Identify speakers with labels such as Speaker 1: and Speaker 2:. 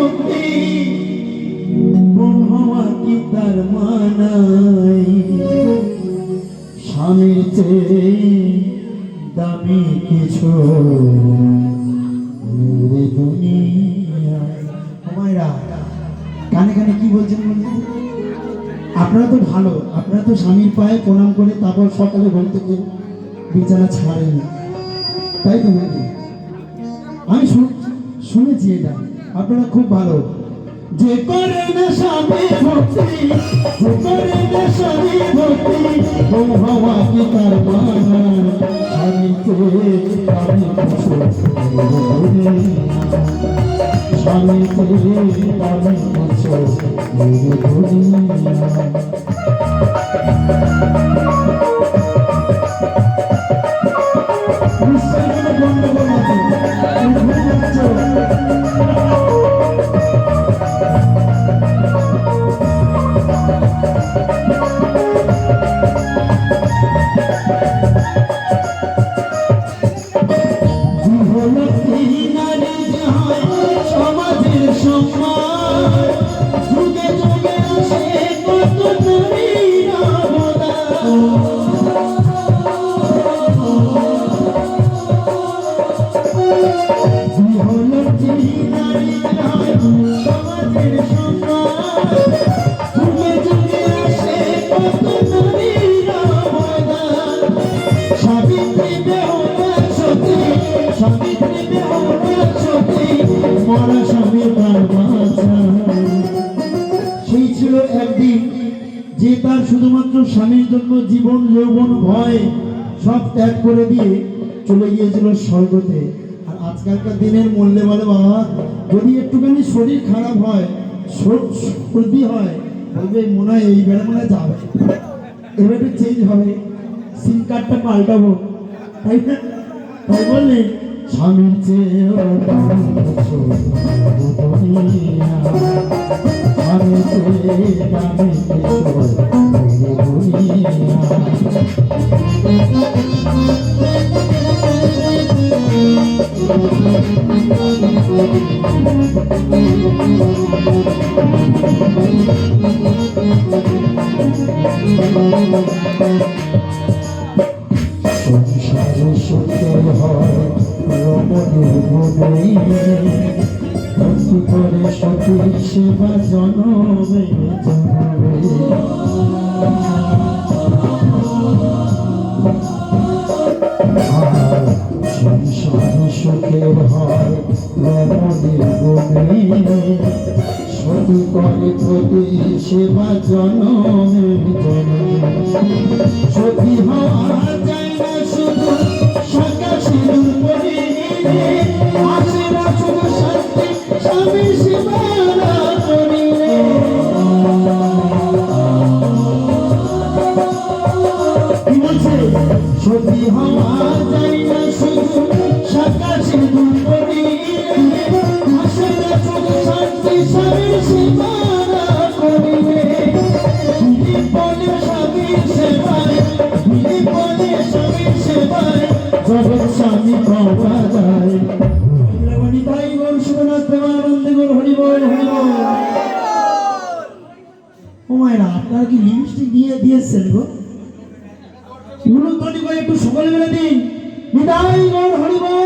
Speaker 1: ভক্তি হওয়া কি তার মানাই স্বামীর চেয়ে দামি কিছু দুনিয়ায়। কানে কানে কি বলছেন বলুন? আপনারা তো ভালো, আপনারা তো স্বামীর পায়ে প্রণাম করে তারপর সকালে ঘুম থেকে বিছানা ছাড়েন, তাই তো নাকি? আমি শুনেছি এটা, আপনারা খুব ভালো। যে করে না স্বামী ভক্তি, যে করে না স্বামী ভক্তি, ও হওয়া কি তার মানা স্বামী চেয়ে আমি কিছু স্বামী চেয়ে আমি কিছু সমাজের সম্মান যুগে যুগে আসে কত নারীর সমাজের সম্মান যুগে যুগে আসে কত নারীর সাবিত্রী বেহুলা সতী, সাবিত্রী বেহুলা সতী মরা স্বামী তার বাঁচা। সেই ছিল একদিন যে তার শুধুমাত্র স্বামীর জন্য জীবন যৌবন ভয় সব ত্যাগ করে দিয়ে চলে গিয়েছিল স্বর্গতে। আর আজকালকার দিনের মূল্যে বলে বাবা যদি একটুখানি শরীর খারাপ হয়, সর্দি হয়, বলবে মনে হয় এই বেলা মনে যাবে, এবার একটু চেঞ্জ হবে, সিম কার্ডটা পাল্টাবো, তাই না? তাই বললেন স্বামীর চেয়ে স্বামীর চেয়ে দামি সংসারে সুখের হয় রমণীর গুণে ভক্তি করে সতীর সেবা জনমে জনমে। সংসারে সুখের হয় রমণীর গুণে সতী করে প্রতি সেবা জনমে জনমে। সতী হওয়া যায় না শুধু সখা সিঁদুর পরিলে, আসে না শুধু শান্তি স্বামী সেবা করিলে। কি বলছে? সতী হওয়া যায় না শুধু সখা সিঁদুর পরিলে, আসে না শুধু শান্তি স্বামী সেবা করিলে। বলে স্বামীর সেবায়, বলে স্বামীর সেবায় জগৎ স্বামী পাওয়া যায়। তাই বল সুরনাথ প্রেমানন্দে বল হরি বল হরি বল। ও মায়েরা আপনারা কি লিপস্টিক দিয়েছেন গো? উলুধ্বনি করে একটু সকলে মিলে দিন নিতাই গৌর হরি বল।